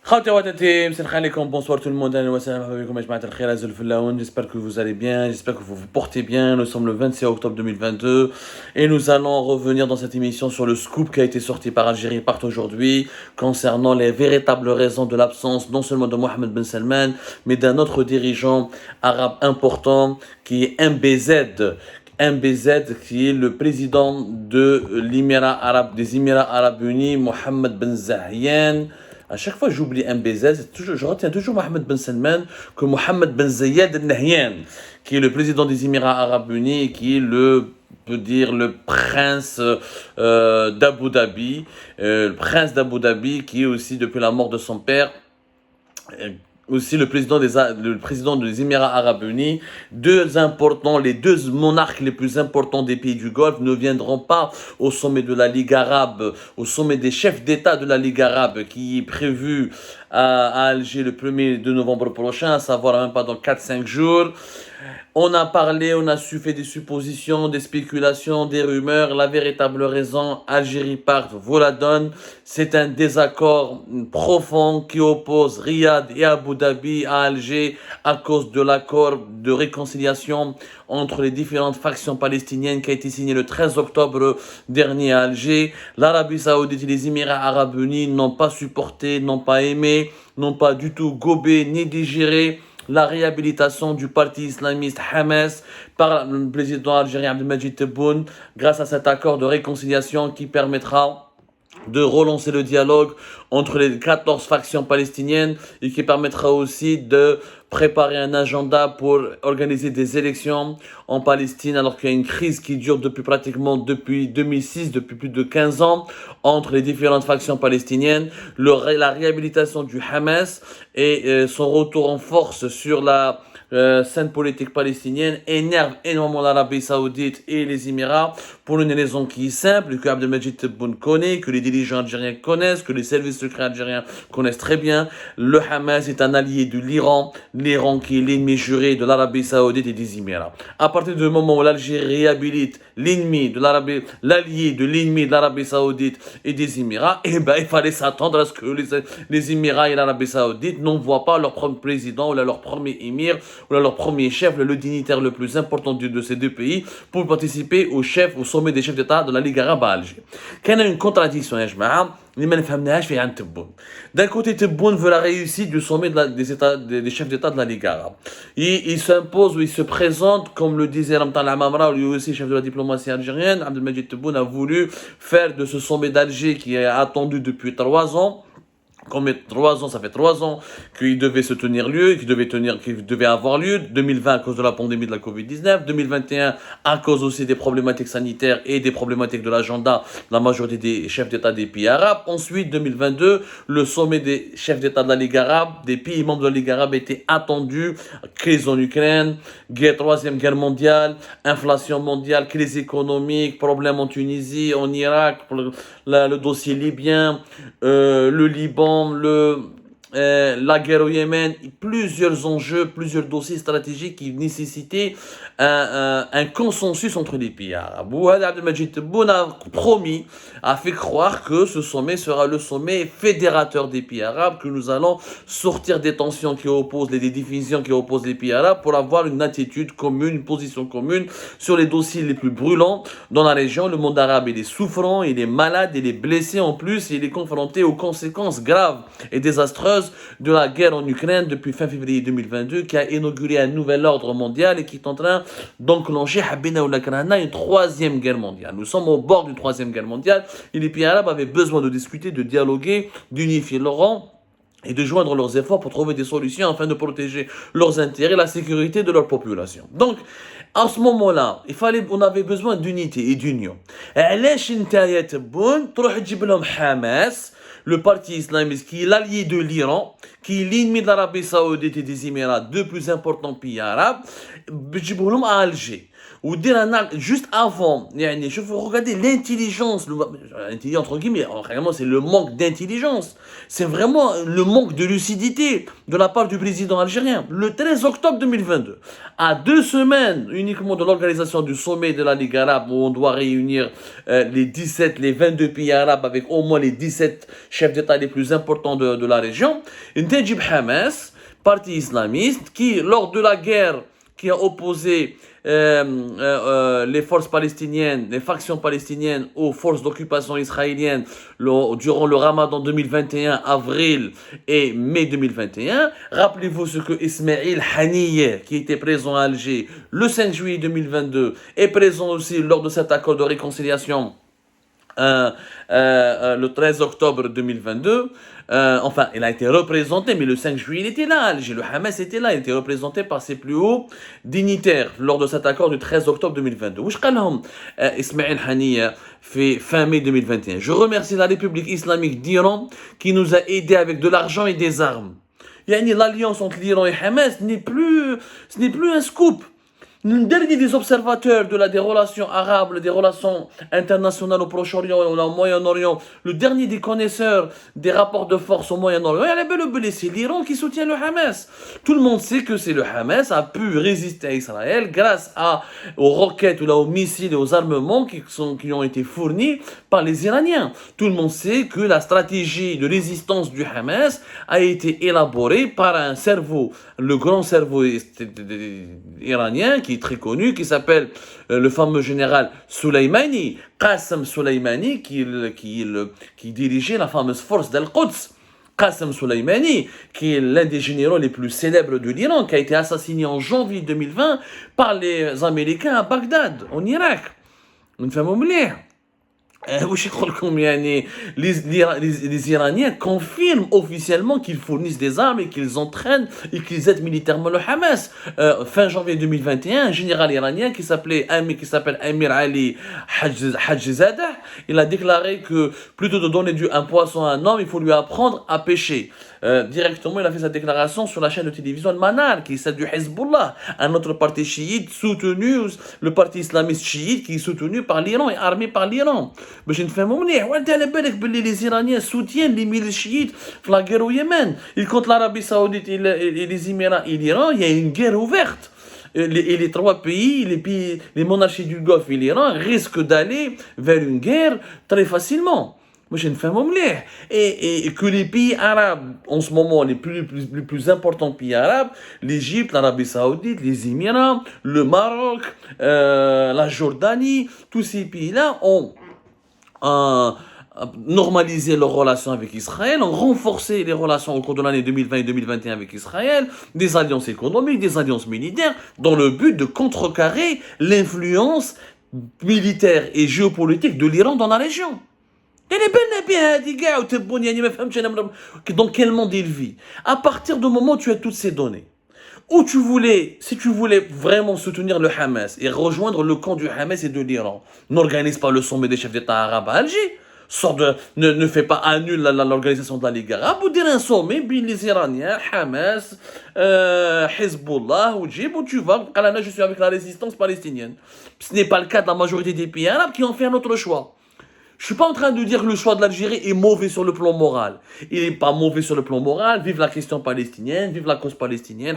Khawti Watati, M'salam alaikum, bonsoir tout le monde, ahlan wa sahlan, marhaba bikoum, jama'at al-khair, azul fillaoun. J'espère que vous allez bien, j'espère que vous vous portez bien. Nous sommes le 26 octobre 2022 et nous allons revenir dans cette émission sur le scoop qui a été sorti par Algérie Part aujourd'hui concernant les véritables raisons de l'absence non seulement de Mohammed Ben Salman mais d'un autre dirigeant arabe important qui est MBZ qui est le président de des Émirats Arabes Unis, Mohammed Ben Zahyan. À chaque fois, j'oublie MBZ, je retiens toujours Mohammed Ben Salman que Mohammed Ben Zayed Al Nahyan, qui est le président des Émirats Arabes Unis, qui est le prince d'Abu Dhabi, qui est aussi depuis la mort de son père. Aussi le président des Émirats Arabes Unis, les deux monarques les plus importants des pays du Golfe ne viendront pas au sommet de la Ligue arabe, au sommet des chefs d'État de la Ligue arabe qui est prévu à Alger le 1er de novembre prochain, à savoir même pas dans 4-5 jours. On a parlé, on a su faire des suppositions, des spéculations, des rumeurs. La véritable raison, Algérie Part vous la donne. C'est un désaccord profond qui oppose Riyad et Abu Dhabi à Alger à cause de l'accord de réconciliation entre les différentes factions palestiniennes qui a été signé le 13 octobre dernier à Alger. L'Arabie Saoudite et les Émirats Arabes Unis n'ont pas supporté, n'ont pas aimé, n'ont pas du tout gobé ni digéré la réhabilitation du parti islamiste Hamas par le président algérien Abdelmadjid Tebboune grâce à cet accord de réconciliation qui permettra de relancer le dialogue entre les 14 factions palestiniennes et qui permettra aussi de préparer un agenda pour organiser des élections en Palestine alors qu'il y a une crise qui dure depuis 2006, depuis plus de 15 ans entre les différentes factions palestiniennes. La réhabilitation du Hamas et son retour en force sur la scène politique palestinienne énerve énormément l'Arabie Saoudite et les Émirats pour une raison qui est simple, que Abdelmadjid Tebboune connaît, que les dirigeants algériens connaissent, que les services secrets algériens connaissent très bien. Le Hamas est un allié de l'Iran qui est l'ennemi juré de l'Arabie Saoudite et des Émirats. À partir du moment où l'Algérie réhabilite l'allié de l'ennemi de l'Arabie Saoudite et des Émirats, il fallait s'attendre à ce que les Émirats et l'Arabie Saoudite n'envoient pas leur premier président ou leur premier émir ou leur premier chef, le dignitaire le plus important de ces deux pays, pour participer au sommet des chefs d'État de la Ligue arabe à Alger. Qu'il y a une contradiction, d'un côté, Tebboune veut la réussite du sommet des chefs d'État de la Ligue arabe. Il s'impose ou il se présente, comme le disait Ramtan Amamra, lui aussi chef de la diplomatie algérienne. Abdelmadjid Tebboune a voulu faire de ce sommet d'Alger qui est attendu depuis 3 ans. Ça fait 3 ans qu'il devait se tenir lieu, qu'il devait avoir lieu. 2020 à cause de la pandémie de la Covid-19, 2021 à cause aussi des problématiques sanitaires et des problématiques de l'agenda de la majorité des chefs d'État des pays arabes. Ensuite, 2022, le sommet des chefs d'État de la Ligue arabe, des pays membres de la Ligue arabe était attendu. Crise en Ukraine, troisième guerre mondiale, inflation mondiale, crise économique, problème en Tunisie, en Irak, le dossier libyen, le Liban, la guerre au Yémen, plusieurs enjeux, plusieurs dossiers stratégiques qui nécessitaient un consensus entre les pays arabes. Abdelmadjid Tebboune a fait croire que ce sommet sera le sommet fédérateur des pays arabes, que nous allons sortir des tensions des divisions qui opposent les pays arabes pour avoir une attitude commune, une position commune sur les dossiers les plus brûlants dans la région. Le monde arabe, il est souffrant, il est malade, il est blessé en plus, il est confronté aux conséquences graves et désastreuses de la guerre en Ukraine depuis fin février 2022 qui a inauguré un nouvel ordre mondial et qui est en train d'enclencher une troisième guerre mondiale. Nous sommes au bord d'une troisième guerre mondiale et les pays arabes avaient besoin de discuter, de dialoguer, d'unifier leurs rangs et de joindre leurs efforts pour trouver des solutions afin de protéger leurs intérêts et la sécurité de leur population. Donc, à ce moment-là, on avait besoin d'unité et d'union. Hamas, le parti islamiste qui est l'allié de l'Iran, qui est l'ennemi de l'Arabie Saoudite et des Émirats, deux plus importants pays arabes, à Alger. ou dire juste avant, je veux regarder l'intelligence, l'intelligence entre guillemets, réellement c'est le manque d'intelligence, c'est vraiment le manque de lucidité de la part du président algérien. Le 13 octobre 2022, à 2 semaines uniquement de l'organisation du sommet de la Ligue arabe, où on doit réunir les 22 pays arabes avec au moins les 17 chefs d'État les plus importants de la région, N'Tajib Hamas, parti islamiste, qui lors de la guerre qui a opposé les forces palestiniennes, les factions palestiniennes aux forces d'occupation israéliennes durant le Ramadan 2021, avril et mai 2021. Rappelez-vous ce que Ismail Haniyeh, qui était présent à Alger le 5 juillet 2022, est présent aussi lors de cet accord de réconciliation le 13 octobre 2022. Enfin, il a été représenté, mais le 5 juillet, il était là. Le Hamas était là, il était représenté par ses plus hauts dignitaires lors de cet accord du 13 octobre 2022. Où Ismail Haniyeh fait fin mai 2021. Je remercie la République islamique d'Iran qui nous a aidés avec de l'argent et des armes. L'alliance entre l'Iran et Hamas ce n'est plus un scoop. Le dernier des observateurs des relations arabes, des relations internationales au Proche-Orient et au Moyen-Orient, le dernier des connaisseurs des rapports de force au Moyen-Orient, c'est l'Iran qui soutient le Hamas. Tout le monde sait que c'est le Hamas a pu résister à Israël grâce aux roquettes ou aux missiles et aux armements qui ont été fournis par les Iraniens. Tout le monde sait que la stratégie de résistance du Hamas a été élaborée par un cerveau, le grand cerveau iranien qui est très connu, qui s'appelle le fameux général Soleimani, Qassem Soleimani, qui dirigeait la fameuse force d'Al-Quds. Qassem Soleimani, qui est l'un des généraux les plus célèbres de l'Iran, qui a été assassiné en janvier 2020 par les Américains à Bagdad, en Irak. Une femme ouvrière. Les Iraniens confirment officiellement qu'ils fournissent des armes et qu'ils entraînent et qu'ils aident militairement le Hamas. Fin janvier 2021, un général iranien qui s'appelle Amir Ali Hajjazadah, il a déclaré que plutôt de donner un poisson à un homme, il faut lui apprendre à pêcher. Directement, il a fait sa déclaration sur la chaîne de télévision Al-Manar, qui est celle du Hezbollah, un autre parti chiite soutenu, le parti islamiste chiite qui est soutenu par l'Iran et armé par l'Iran. باش نفهموا مليح وانت على بالك باللي les Iraniens soutiennent les milices chiites في la guerre au Yémen. Ils contre l'Arabie Saoudite et les Émirats et l'Iran, il y a une guerre ouverte. Et les trois pays, les monarchies du Golfe et l'Iran risquent d'aller vers une guerre très facilement. Et que les pays arabes, en ce moment, les plus importants pays arabes, l'Égypte, l'Arabie Saoudite, les Émirats, le Maroc, la Jordanie, tous ces pays-là ont normalisé leurs relations avec Israël, ont renforcé les relations au cours de l'année 2020 et 2021 avec Israël, des alliances économiques, des alliances militaires, dans le but de contrecarrer l'influence militaire et géopolitique de l'Iran dans la région. Dans quel monde il vit? À partir du moment où tu as toutes ces données, si tu voulais vraiment soutenir le Hamas et rejoindre le camp du Hamas et de l'Iran, n'organise pas le sommet des chefs d'État arabes à Alger, ne fais pas, annule l'organisation de la Ligue arabe, ou dire un sommet, les Iraniens, Hamas, Hezbollah, où tu vas, je suis avec la résistance palestinienne. Ce n'est pas le cas de la majorité des pays arabes qui ont fait un autre choix. Je ne suis pas en train de dire que le choix de l'Algérie est mauvais sur le plan moral. Il n'est pas mauvais sur le plan moral. Vive la question palestinienne, vive la cause palestinienne.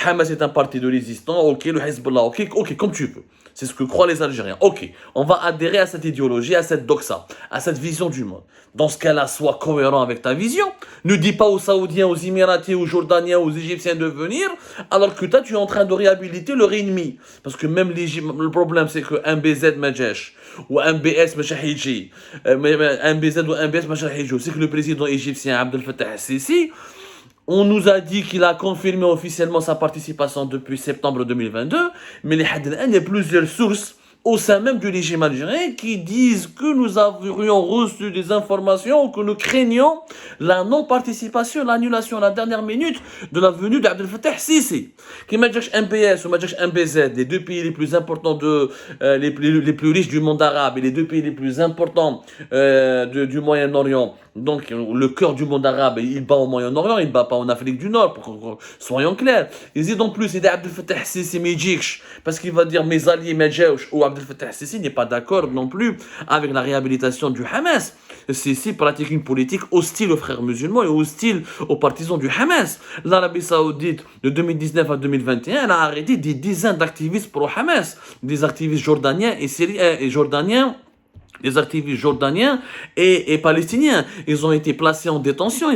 Hamas est un parti de résistants. Ok, le Hezbollah, ok, comme tu veux. C'est ce que croient les Algériens. Ok, on va adhérer à cette idéologie, à cette doxa, à cette vision du monde. Dans ce cas-là, sois cohérent avec ta vision. Ne dis pas aux Saoudiens, aux Émiratis, aux Jordaniens, aux Égyptiens de venir, alors que toi, tu es en train de réhabiliter leur ennemi. Parce que même le problème, c'est que un BZ Majesh, ou un BS Machahiji, un BZ ou un BS Machahiji, c'est que le président égyptien Abdel Fattah al-Sisi, on nous a dit qu'il a confirmé officiellement sa participation depuis septembre 2022, mais il y a plusieurs sources au sein même du régime algérien qui disent que nous aurions reçu des informations ou que nous craignons la non-participation, l'annulation à la dernière minute de la venue d'Abdel Fattah al-Sisi. Qui m'a dit MPS ou MBZ, les deux pays les plus importants les plus riches du monde arabe et les deux pays les plus importants du Moyen-Orient, Donc, le cœur du monde arabe, il bat au Moyen-Orient, il ne bat pas en Afrique du Nord, soyons clairs. Ils disent en plus, il Abdel Fattah Sisi Medjikch, parce qu'il va dire mes alliés Medjouch, ou Abdel Fattah Sisi n'est pas d'accord non plus avec la réhabilitation du Hamas. Sisi pratique une politique hostile aux frères musulmans et hostile aux partisans du Hamas. L'Arabie Saoudite, de 2019 à 2021, elle a arrêté des dizaines d'activistes pro-Hamas, des activistes jordaniens et syriens et jordaniens. Les activistes jordaniens et palestiniens, ils ont été placés en détention,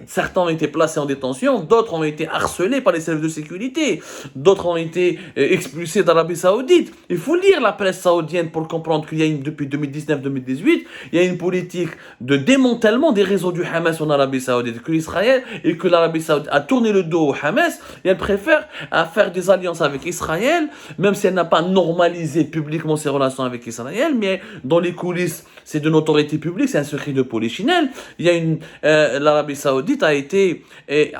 certains ont été placés en détention, d'autres ont été harcelés par les services de sécurité, d'autres ont été expulsés d'Arabie Saoudite. Il faut lire la presse saoudienne pour comprendre qu'il y a depuis 2019-2018, il y a une politique de démantèlement des réseaux du Hamas en Arabie Saoudite, que l'Israël et que l'Arabie Saoudite a tourné le dos au Hamas, et elle préfère faire des alliances avec Israël, même si elle n'a pas normalisé publiquement ses relations avec Israël, mais dans les coulisses, c'est de notoriété publique, c'est un secret de polichinelle. L'Arabie Saoudite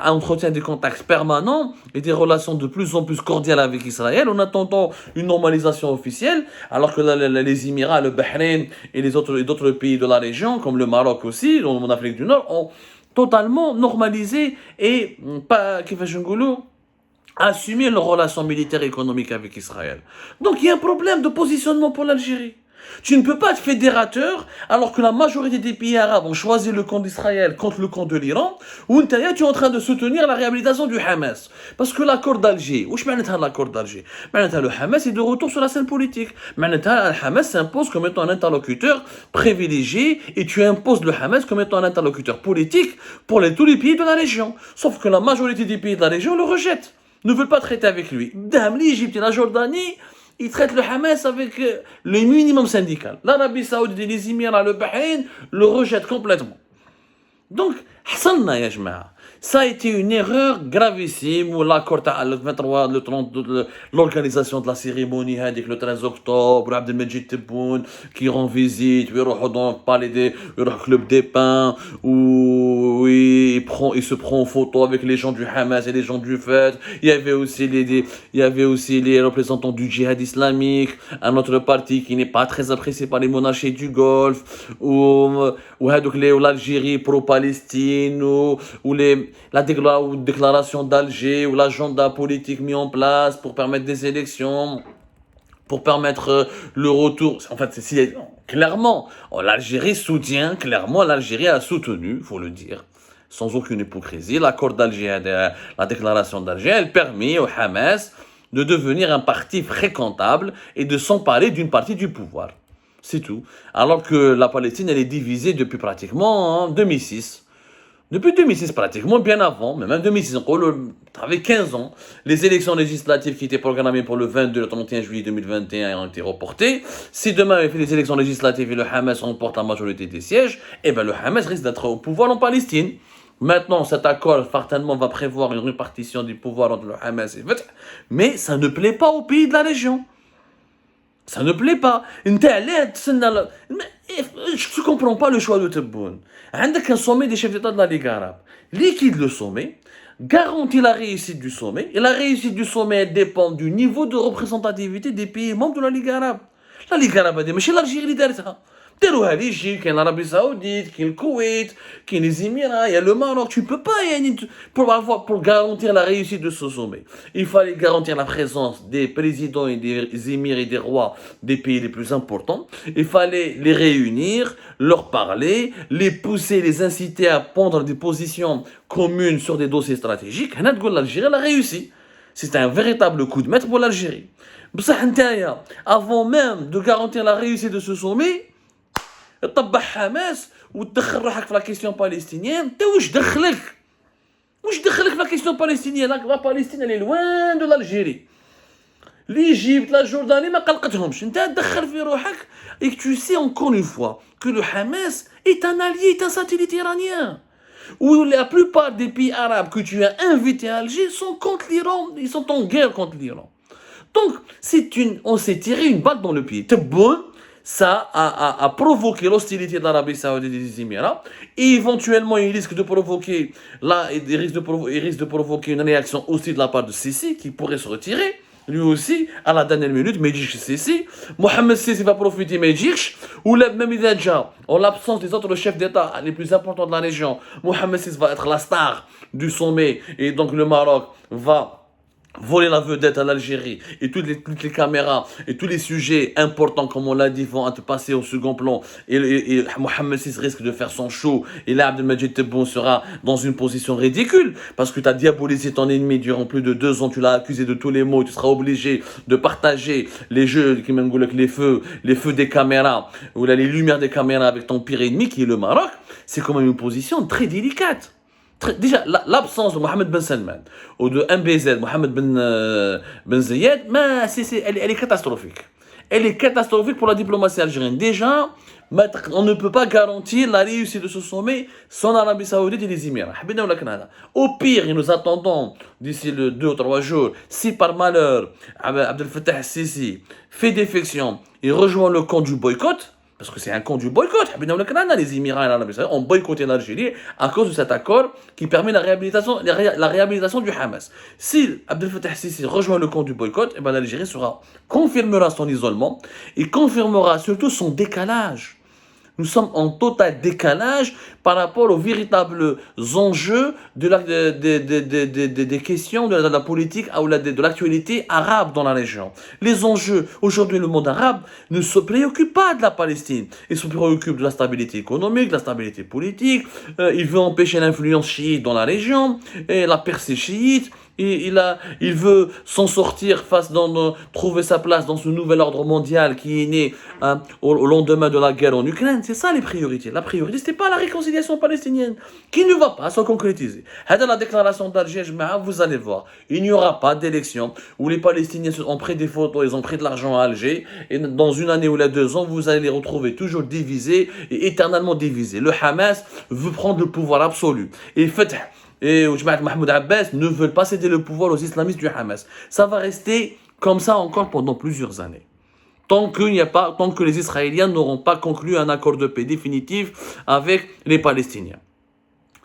entretient des contacts permanents et des relations de plus en plus cordiales avec Israël en attendant une normalisation officielle, alors que les Émirats, le Bahreïn et d'autres pays de la région, comme le Maroc aussi, en Afrique du Nord, ont totalement normalisé et assumé leurs relations militaires et économiques avec Israël. Donc il y a un problème de positionnement pour l'Algérie. Tu ne peux pas être fédérateur alors que la majorité des pays arabes ont choisi le camp d'Israël contre le camp de l'Iran, ou tu es en train de soutenir la réhabilitation du Hamas. Parce que l'accord d'Alger, où je mets l'accord d'Alger, le Hamas est de retour sur la scène politique. Le Hamas s'impose comme étant un interlocuteur privilégié et tu imposes le Hamas comme étant un interlocuteur politique pour tous les pays de la région. Sauf que la majorité des pays de la région le rejettent, ne veulent pas traiter avec lui. L'Égypte et la Jordanie, ils traitent le Hamas avec le minimum syndical. L'Arabie Saoudite et les Émirats, le Bahreïn, le rejettent complètement. Donc, حصلنا يا جماعة. Ça a été une erreur gravissime où l'accord le 23, le 30, l'organisation de la cérémonie avec le 13 octobre, Abdelmejid Tebboune qui rend visite, il va dans le palais au club des pins où il se prend en photo avec les gens du Hamas et les gens du Feth. Il y avait aussi les représentants du djihad islamique, un autre parti qui n'est pas très apprécié par les monarchies du Golfe, ou l'Algérie pro-Palestine, ou la déclaration d'Alger, ou l'agenda politique mis en place pour permettre des élections, pour permettre le retour. En fait, clairement, l'Algérie soutient, clairement, l'Algérie a soutenu, il faut le dire, sans aucune hypocrisie, l'accord d'Alger, la déclaration d'Alger, elle permet au Hamas de devenir un parti fréquentable et de s'emparer d'une partie du pouvoir. C'est tout. Alors que la Palestine, elle est divisée depuis pratiquement 2006. Depuis 2006, pratiquement, bien avant, mais même 2006, avec 15 ans, les élections législatives qui étaient programmées pour le 22 et le 31 juillet 2021 ont été reportées. Si demain, il fait les élections législatives et le Hamas remporte la majorité des sièges, eh bien, le Hamas risque d'être au pouvoir en Palestine. Maintenant, cet accord, certainement, va prévoir une répartition du pouvoir entre le Hamas et le Fatah, mais ça ne plaît pas aux pays de la région. Ça ne plaît pas. Tu ne comprends pas le choix de Tebboune. عندك un sommet des chefs d'État de la Ligue arabe. Liquide le sommet, garantit la réussite du sommet, et la réussite du sommet dépend du niveau de représentativité des pays membres de la Ligue arabe. La Ligue arabe, c'est l'Algérie derrière. داروها l'Égypte, كاين l'Arabie Saoudite, كاين الكويت, كاين les Émirats, il y a le Maroc. Tu peux pas, pour garantir la réussite de ce sommet, il fallait garantir la présence des présidents et des émirs et des rois des pays les plus importants. Il fallait les réunir, leur parler, les pousser, les inciter à prendre des positions communes sur des dossiers stratégiques. L'Algérie a réussi. C'est un véritable coup de maître pour l'Algérie. Avant même de garantir la réussite de ce sommet, تطبع حماس وتدخل روحك في لا كيسيون باليستينيان. انت واش دخلك في لا كيسيون باليستينيان؟ لا باليستين اللي لوان دو l'Algérie. l'Égypte, la Jordanie ما قلقتهمش. انت تدخل في روحك et que tu sais encore une fois que le Hamas est un allié, est un satellite iranien. Où la plupart des pays arabes que tu as invités à Alger sont contre l'Iran, ils sont en guerre contre l'Iran. Donc on s'est tiré une balle dans le pied. Tebboune, ça a provoqué l'hostilité de l'Arabie Saoudite et des Émirats, et éventuellement il risque de provoquer une réaction hostile de la part de Sisi qui pourrait se retirer. lui aussi, à la dernière minute, mais il dit Sisi, Mohamed Sisi va profiter, mais il dit, ou même il a déjà, en l'absence des autres chefs d'État les plus importants de la région, Mohamed Sisi va être la star du sommet, et donc le Maroc va voler la vedette à l'Algérie et toutes les caméras et tous les sujets importants, comme on l'a dit, vont être passés au second plan et Mohamed VI risque de faire son show et là Abdelmajid Tebboune sera dans une position ridicule parce que tu as diabolisé ton ennemi durant plus de 2 ans, tu l'as accusé de tous les maux, tu seras obligé de partager les jeux, les feux des caméras ou là, les lumières des caméras avec ton pire ennemi qui est le Maroc. C'est quand même une position très délicate. Déjà, l'absence de Mohamed Ben Salman ou de MBZ, Mohamed Ben Zayed, elle est catastrophique. Elle est catastrophique pour la diplomatie algérienne. Déjà, on ne peut pas garantir la réussite de ce sommet sans l'Arabie Saoudite et les Émirats. Au pire, nous attendons d'ici le 2 ou 3 jours, si par malheur Abdel Fattah Sisi fait défection et rejoint le camp du boycott. Parce que c'est un camp du boycott. Les Émirats et l'Arabie Saoudite ont boycotté l'Algérie à cause de cet accord qui permet la réhabilitation du Hamas. Si Abdel Fattah Sisi rejoint le camp du boycott, l'Algérie confirmera son isolement et confirmera surtout son décalage. Nous sommes en total décalage par rapport aux véritables enjeux des questions de la politique ou de l'actualité arabe dans la région. Les enjeux, aujourd'hui, le monde arabe ne se préoccupe pas de la Palestine. Il se préoccupe de la stabilité économique, de la stabilité politique. Il veut empêcher l'influence chiite dans la région et la percée chiite. Il veut s'en sortir, trouver sa place dans ce nouvel ordre mondial qui est né au lendemain de la guerre en Ukraine. C'est ça les priorités. La priorité, ce n'est pas la réconciliation palestinienne, qui ne va pas se concrétiser. Dans la déclaration d'Alger, vous allez voir, il n'y aura pas d'élection où les Palestiniens ont pris des photos, ils ont pris de l'argent à Alger, et dans une année ou 2 ans, vous allez les retrouver toujours divisés et éternellement divisés. Le Hamas veut prendre le pouvoir absolu. Et Mahmoud Abbas ne veulent pas céder le pouvoir aux islamistes du Hamas. Ça va rester comme ça encore pendant plusieurs années. Tant que les Israéliens n'auront pas conclu un accord de paix définitif avec les Palestiniens.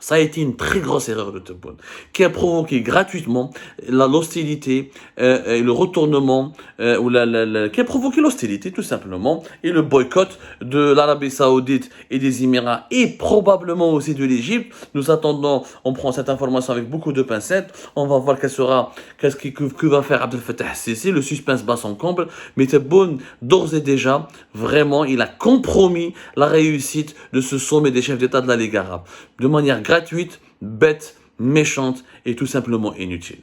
Ça a été une très grosse erreur de Tebboune, qui a provoqué gratuitement l'hostilité et le retournement, qui a provoqué l'hostilité tout simplement, et le boycott de l'Arabie Saoudite et des Émirats, et probablement aussi de l'Égypte. Nous attendons, on prend cette information avec beaucoup de pincettes, on va voir que va faire Abdel Fattah Sisi, le suspense bat son comble, mais Tebboune, d'ores et déjà, vraiment, il a compromis la réussite de ce sommet des chefs d'État de la Ligue arabe, de manière gratuite, bête, méchante et tout simplement inutile.